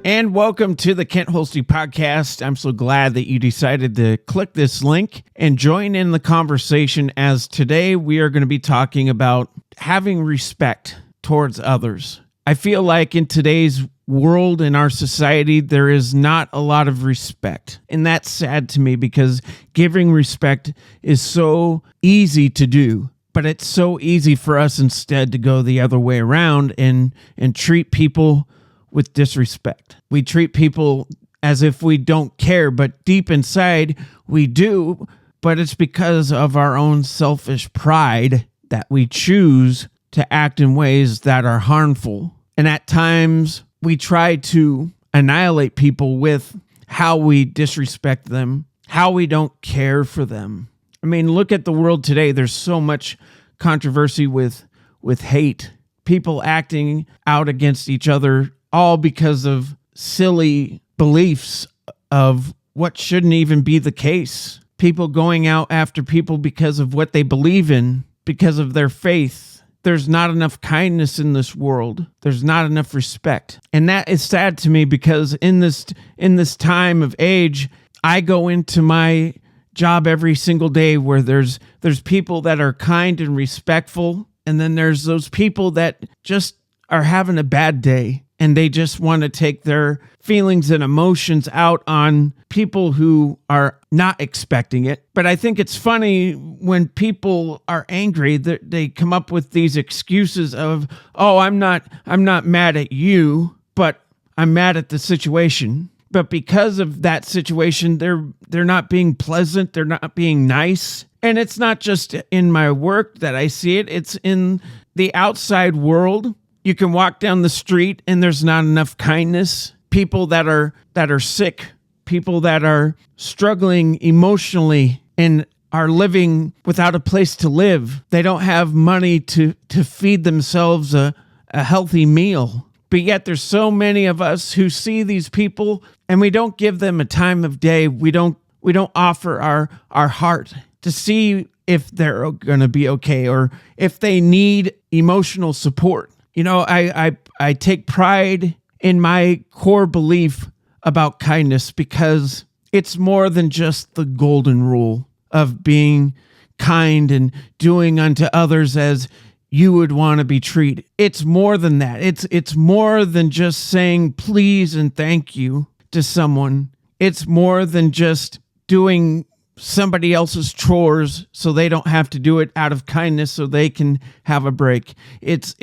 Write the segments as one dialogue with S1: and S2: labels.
S1: And welcome to the Kent Holste Podcast. I'm so glad that you decided to click this link and join in the conversation, as today we are going to be talking about having respect towards others. I feel like in today's world, in our society, there is not a lot of respect. And that's sad to me because giving respect is so easy to do. But it's so easy for us instead to go the other way around and treat people with disrespect. We treat people as if we don't care, but deep inside we do, but it's because of our own selfish pride that we choose to act in ways that are harmful. And at times we try to annihilate people with how we disrespect them, how we don't care for them. I mean, look at the world today. There's so much controversy with hate, people acting out against each other, all because of silly beliefs of what shouldn't even be the case. People going out after people because of what they believe in, because of their faith. There's not enough kindness in this world. There's not enough respect. And that is sad to me because in this time of age, I go into my job every single day where there's people that are kind and respectful, and then there's those people that just are having a bad day. And they just want to take their feelings and emotions out on people who are not expecting it. But I think it's funny when people are angry that they come up with these excuses of, "Oh, I'm not mad at you, but I'm mad at the situation." But because of that situation, they're not being pleasant, they're not being nice. And it's not just in my work that I see it, it's in the outside world. You can walk down the street and there's not enough kindness. People that are sick, people that are struggling emotionally and are living without a place to live. They don't have money to feed themselves a healthy meal. But yet there's so many of us who see these people and we don't give them a time of day. We don't offer our heart to see if they're going to be okay or if they need emotional support. You know, I take pride in my core belief about kindness because it's more than just the golden rule of being kind and doing unto others as you would want to be treated. It's more than that. It's more than just saying please and thank you to someone. It's more than just doing somebody else's chores so they don't have to do it out of kindness so they can have a break. It's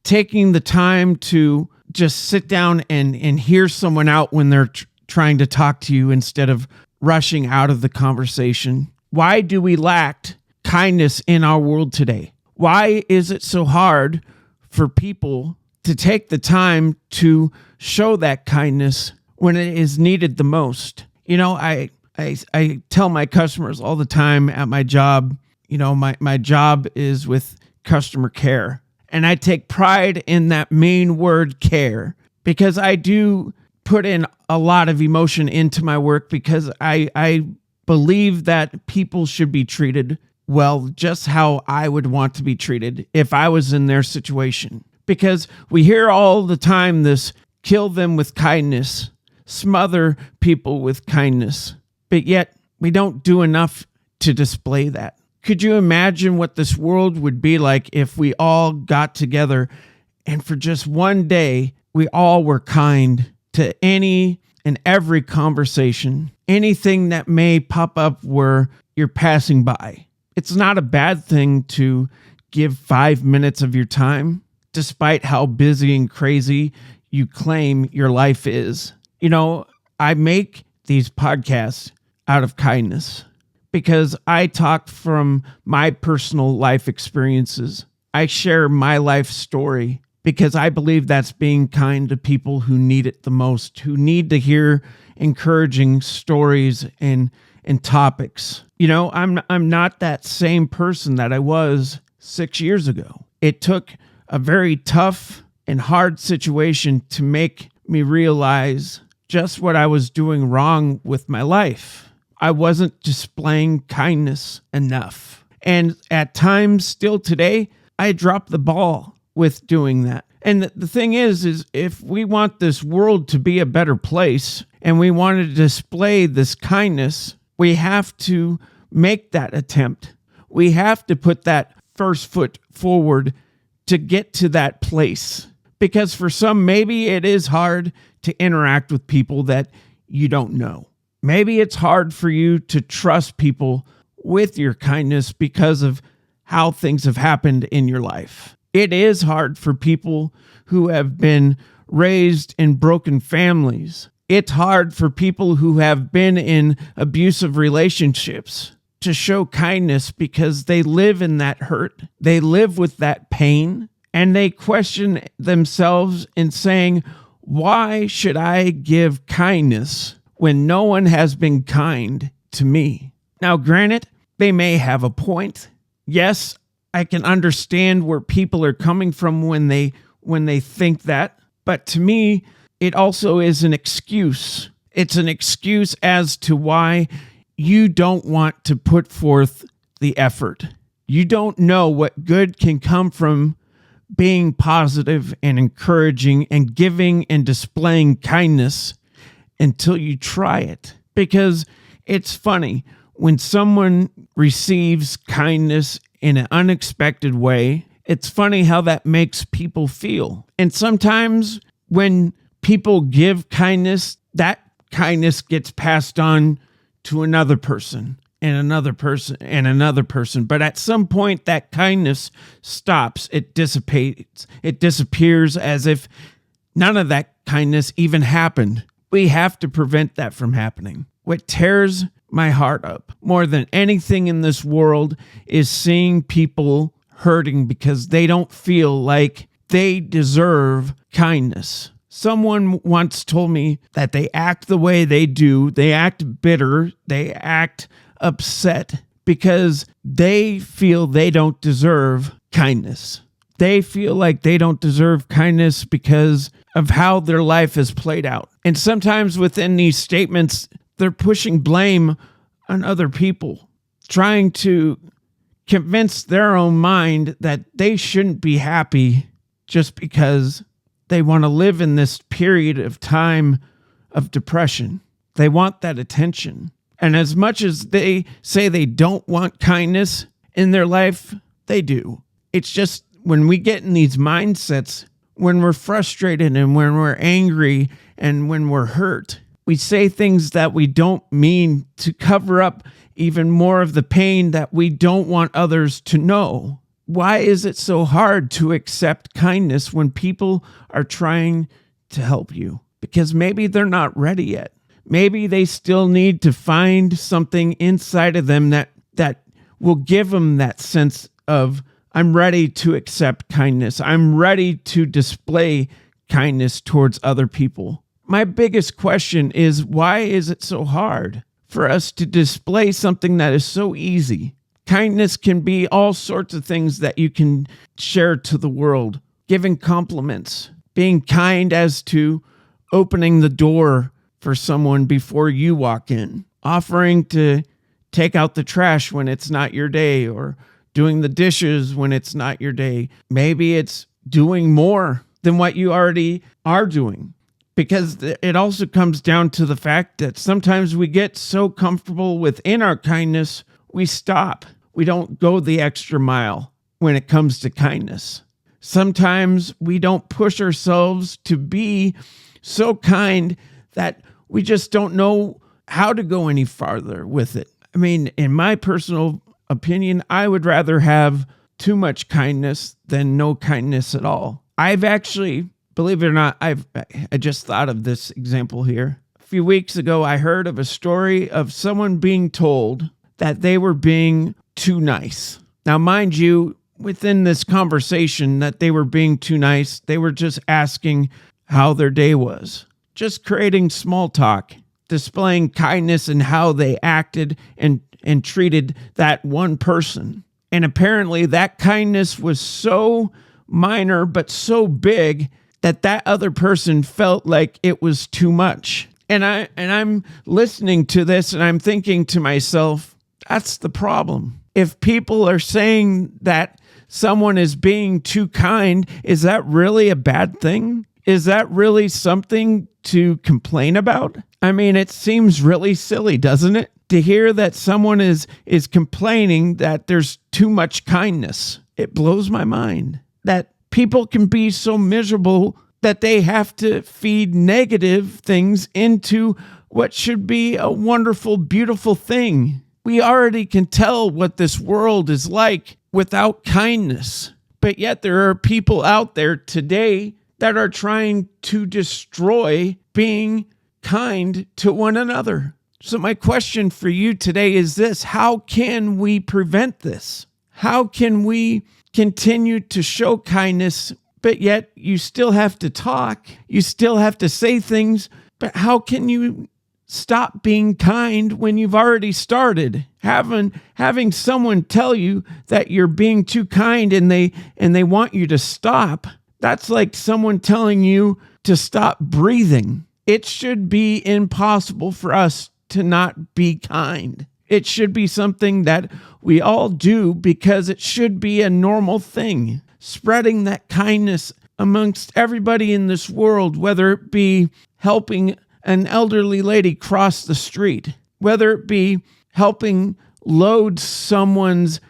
S1: taking the time to just sit down and hear someone out when they're trying to talk to you instead of rushing out of the conversation. Why do we lack kindness in our world today? Why is it so hard for people to take the time to show that kindness when it is needed the most? You know, I tell my customers all the time at my job, you know, my job is with customer care. And I take pride in that main word, care, because I do put in a lot of emotion into my work because I believe that people should be treated well, just how I would want to be treated if I was in their situation. Because we hear all the time this, kill them with kindness, smother people with kindness, but yet we don't do enough to display that. Could you imagine what this world would be like if we all got together and for just one day, we all were kind to any and every conversation, anything that may pop up where you're passing by? It's not a bad thing to give 5 minutes of your time, despite how busy and crazy you claim your life is. You know, I make these podcasts out of kindness because I talk from my personal life experiences. I share my life story because I believe that's being kind to people who need it the most, who need to hear encouraging stories and topics. You know, I'm not that same person that I was 6 years ago. It took a very tough and hard situation to make me realize just what I was doing wrong with my life. I wasn't displaying kindness enough. And at times, still today, I drop the ball with doing that. And the thing is if we want this world to be a better place and we want to display this kindness, we have to make that attempt. We have to put that first foot forward to get to that place. Because for some, maybe it is hard to interact with people that you don't know. Maybe it's hard for you to trust people with your kindness because of how things have happened in your life. It is hard for people who have been raised in broken families. It's hard for people who have been in abusive relationships to show kindness because they live in that hurt. They live with that pain, and they question themselves in saying, why should I give kindness when no one has been kind to me? Now, granted, they may have a point. Yes, I can understand where people are coming from when they think that. But to me, it also is an excuse. It's an excuse as to why you don't want to put forth the effort. You don't know what good can come from being positive and encouraging and giving and displaying kindness until you try it. Because it's funny, when someone receives kindness in an unexpected way, it's funny how that makes people feel. And sometimes when people give kindness, that kindness gets passed on to another person and another person and another person. But at some point, that kindness stops. It dissipates. It disappears as if none of that kindness even happened. We have to prevent that from happening. What tears my heart up more than anything in this world is seeing people hurting because they don't feel like they deserve kindness. Someone once told me that they act the way they do. They act bitter. They act upset because they feel they don't deserve kindness. They feel like they don't deserve kindness because of how their life has played out. And sometimes within these statements, they're pushing blame on other people, trying to convince their own mind that they shouldn't be happy just because they want to live in this period of time of depression. They want that attention. And as much as they say they don't want kindness in their life, they do. It's just when we get in these mindsets, when we're frustrated and when we're angry and when we're hurt, we say things that we don't mean to cover up even more of the pain that we don't want others to know. Why is it so hard to accept kindness when people are trying to help you? Because maybe they're not ready yet. Maybe they still need to find something inside of them that will give them that sense of, I'm ready to accept kindness. I'm ready to display kindness towards other people. My biggest question is, why is it so hard for us to display something that is so easy? Kindness can be all sorts of things that you can share to the world. Giving compliments, being kind as to opening the door for someone before you walk in, offering to take out the trash when it's not your day, or doing the dishes when it's not your day. Maybe it's doing more than what you already are doing. Because it also comes down to the fact that sometimes we get so comfortable within our kindness, we stop. We don't go the extra mile when it comes to kindness. Sometimes we don't push ourselves to be so kind that we just don't know how to go any farther with it. I mean, in my personal opinion, I would rather have too much kindness than no kindness at all. I've actually, believe it or not, I just thought of this example here. A few weeks ago, I heard of a story of someone being told that they were being too nice. Now, mind you, within this conversation that they were being too nice, they were just asking how their day was, just creating small talk, displaying kindness in how they acted and treated that one person. And apparently that kindness was so minor but so big that other person felt like it was too much. And I'm listening to this and I'm thinking to myself, that's the problem. If people are saying that someone is being too kind, is that really a bad thing? Is that really something to complain about? I mean, it seems really silly, doesn't it? To hear that someone is complaining that there's too much kindness. It blows my mind that people can be so miserable that they have to feed negative things into what should be a wonderful, beautiful thing. We already can tell what this world is like without kindness. But yet there are people out there today that are trying to destroy being kind to one another. So my question for you today is this: how can we prevent this? How can we continue to show kindness, but yet you still have to talk, you still have to say things, but how can you stop being kind when you've already started? Having someone tell you that you're being too kind and they want you to stop, that's like someone telling you to stop breathing. It should be impossible for us to not be kind. It should be something that we all do because it should be a normal thing. Spreading that kindness amongst everybody in this world, whether it be helping an elderly lady cross the street, whether it be helping load someone's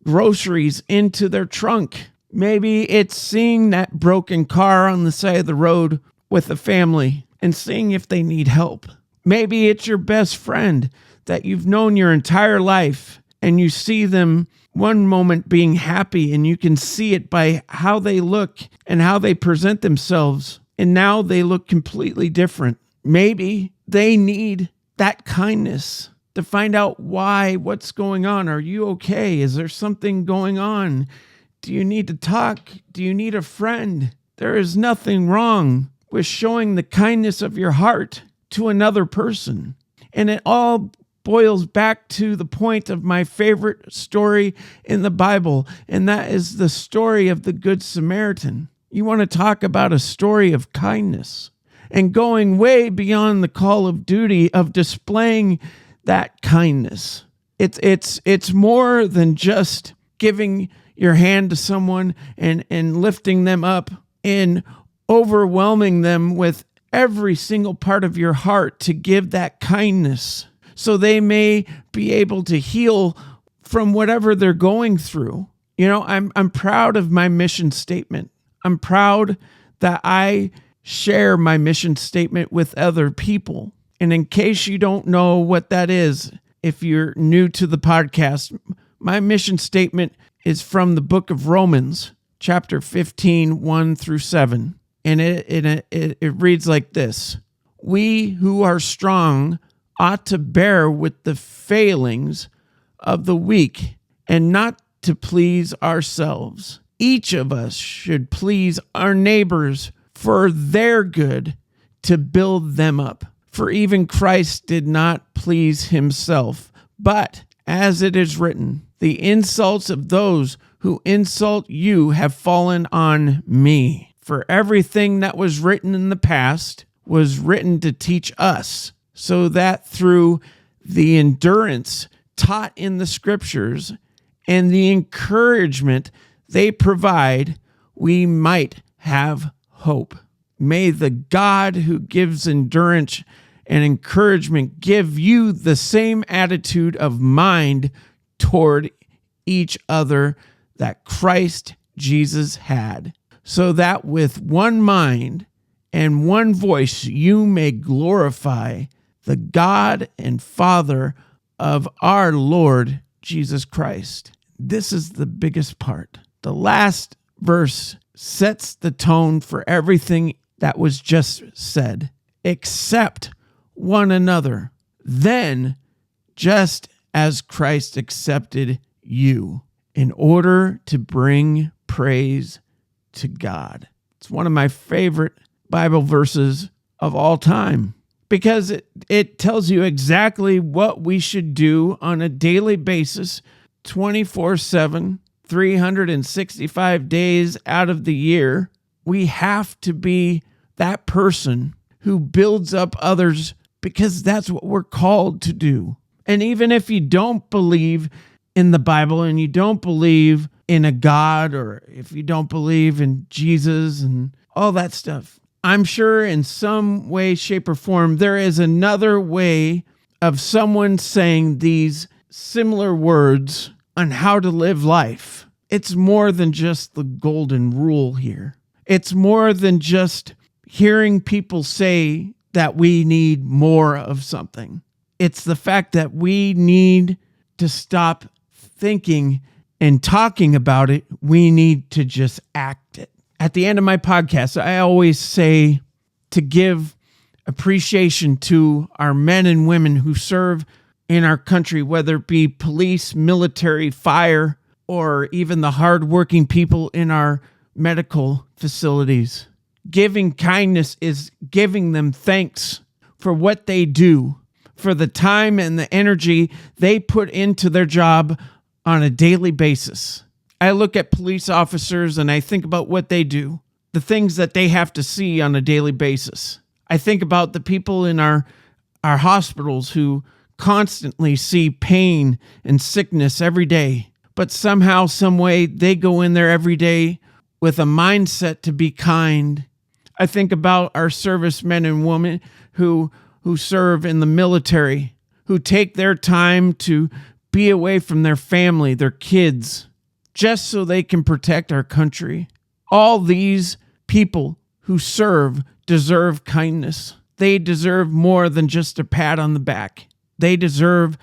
S1: groceries into their trunk. Maybe it's seeing that broken car on the side of the road with a family and seeing if they need help. Maybe it's your best friend that you've known your entire life and you see them one moment being happy and you can see it by how they look and how they present themselves. And now they look completely different. Maybe they need that kindness to find out why, what's going on. Are you okay? Is there something going on? Do you need to talk? Do you need a friend? There is nothing wrong with showing the kindness of your heart to another person. And it all boils back to the point of my favorite story in the Bible, and that is the story of the Good Samaritan. You want to talk about a story of kindness and going way beyond the call of duty of displaying that kindness. It's more than just giving your hand to someone and lifting them up and overwhelming them with every single part of your heart to give that kindness so they may be able to heal from whatever they're going through. You know, I'm proud of my mission statement. I'm proud that I share my mission statement with other people. And in case you don't know what that is, if you're new to the podcast, my mission statement is from the book of Romans, chapter 15, 1 through 7. And it reads like this: we who are strong ought to bear with the failings of the weak and not to please ourselves. Each of us should please our neighbors for their good, to build them up. For even Christ did not please himself, but as it is written, the insults of those who insult you have fallen on me. For everything that was written in the past was written to teach us, so that through the endurance taught in the scriptures and the encouragement they provide, we might have hope. May the God who gives endurance and encouragement give you the same attitude of mind toward each other that Christ Jesus had, so that with one mind and one voice you may glorify the God and Father of our Lord Jesus Christ. This is the biggest part. The last verse sets the tone for everything that was just said. Accept one another. Then, just as Christ accepted you in order to bring praise to God. It's one of my favorite Bible verses of all time because it tells you exactly what we should do on a daily basis, 24/7, 365 days out of the year. We have to be that person who builds up others because that's what we're called to do. And even if you don't believe in the Bible and you don't believe in a God, or if you don't believe in Jesus and all that stuff, I'm sure in some way, shape, or form, there is another way of someone saying these similar words on how to live life. It's more than just the golden rule here. It's more than just hearing people say that we need more of something. It's the fact that we need to stop thinking and talking about it. We need to just act it. At the end of my podcast, I always say to give appreciation to our men and women who serve in our country, whether it be police, military, fire, or even the hardworking people in our medical facilities. Giving kindness is giving them thanks for what they do, for the time and the energy they put into their job on a daily basis. I look at police officers and I think about what they do, the things that they have to see on a daily basis. I think about the people in our hospitals who constantly see pain and sickness every day, but somehow, some way, they go in there every day with a mindset to be kind. I think about our servicemen and women who serve in the military, who take their time to be away from their family, their kids, just so they can protect our country. All these people who serve deserve kindness. They deserve more than just a pat on the back. They deserve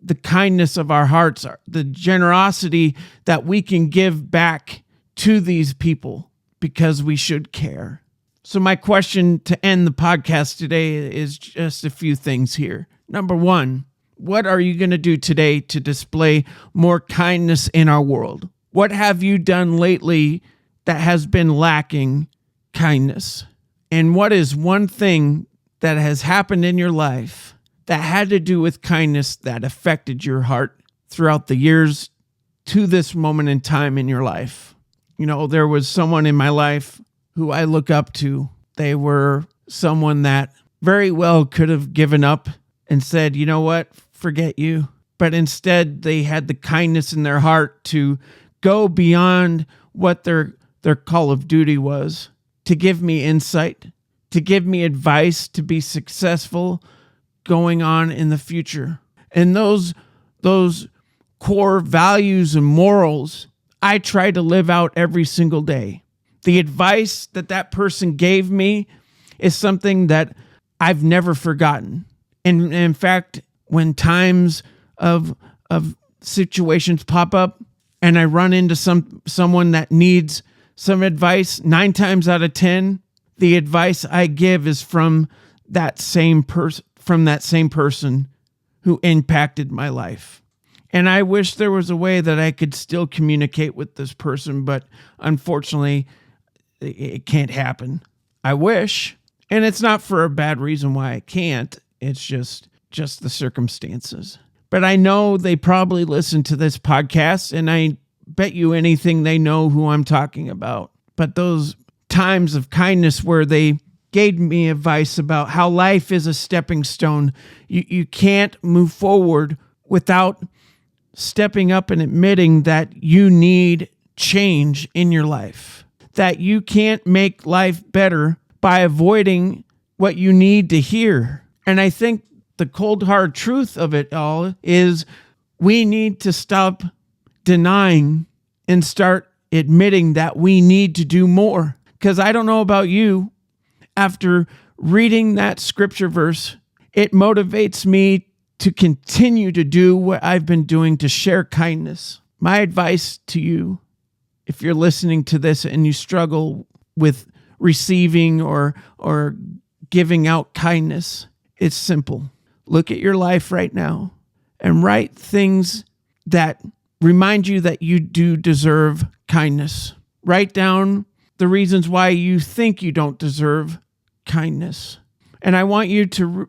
S1: the kindness of our hearts, the generosity that we can give back to these people because we should care. So my question to end the podcast today is just a few things here. Number one, what are you going to do today to display more kindness in our world? What have you done lately that has been lacking kindness? And what is one thing that has happened in your life that had to do with kindness that affected your heart throughout the years to this moment in time in your life? You know, there was someone in my life who I look up to. They were someone that very well could have given up and said, you know what, forget you. But instead, they had the kindness in their heart to go beyond what their call of duty was, to give me insight, to give me advice to be successful going on in the future. And those core values and morals, I try to live out every single day. The advice that person gave me is something that I've never forgotten. And in fact, when times of situations pop up and I run into someone that needs some advice, 9 times out of 10, the advice I give is from that same person who impacted my life. And I wish there was a way that I could still communicate with this person, but unfortunately, it can't happen. I wish, and it's not for a bad reason why I can't. It's just the circumstances. But I know they probably listen to this podcast, and I bet you anything they know who I'm talking about. But those times of kindness where they gave me advice about how life is a stepping stone, you can't move forward without stepping up and admitting that you need change in your life, that you can't make life better by avoiding what you need to hear. And I think the cold hard truth of it all is we need to stop denying and start admitting that we need to do more. Because I don't know about you, after reading that scripture verse, it motivates me to continue to do what I've been doing to share kindness. My advice to you, if you're listening to this and you struggle with receiving or giving out kindness, it's simple. Look at your life right now and write things that remind you that you do deserve kindness. Write down the reasons why you think you don't deserve kindness. And I want you to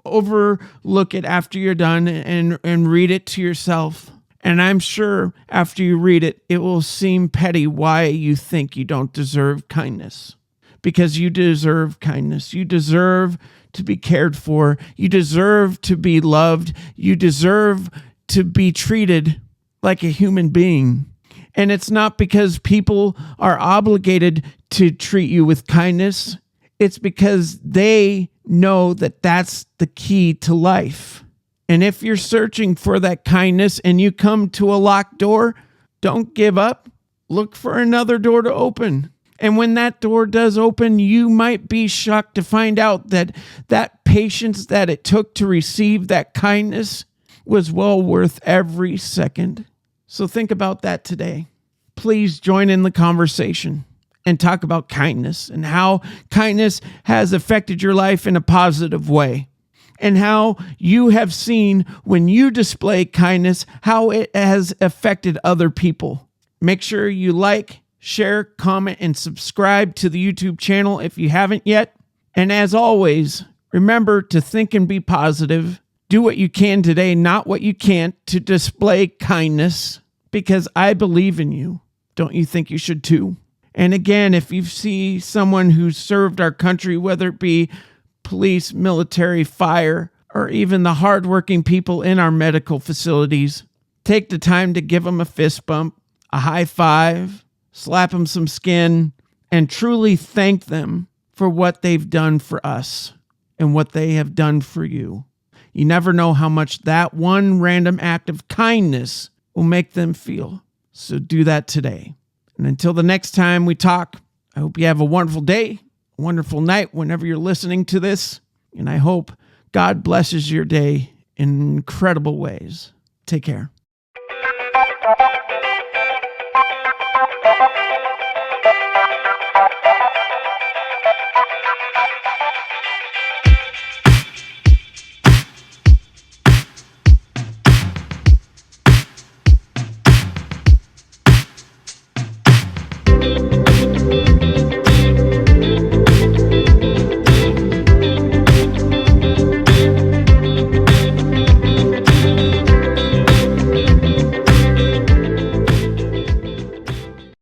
S1: overlook it after you're done and read it to yourself. And I'm sure after you read it, it will seem petty why you think you don't deserve kindness. Because you deserve kindness. You deserve to be cared for. You deserve to be loved. You deserve to be treated like a human being. And it's not because people are obligated to treat you with kindness. It's because they know that that's the key to life. And if you're searching for that kindness and you come to a locked door, don't give up. Look for another door to open. And when that door does open, you might be shocked to find out that that patience that it took to receive that kindness was well worth every second. So think about that today. Please join in the conversation and talk about kindness and how kindness has affected your life in a positive way. And how you have seen when you display kindness, how it has affected other people. Make sure you like, share, comment, and subscribe to the YouTube channel if you haven't yet. And as always, remember to think and be positive. Do what you can today, not what you can't, to display kindness, because I believe in you. Don't you think you should too? And again, if you see someone who's served our country, whether it be police, military, fire, or even the hardworking people in our medical facilities, take the time to give them a fist bump, a high five, slap them some skin, and truly thank them for what they've done for us and what they have done for you. You never know how much that one random act of kindness will make them feel. So do that today. And until the next time we talk, I hope you have a wonderful day, a wonderful night whenever you're listening to this. And I hope God blesses your day in incredible ways. Take care.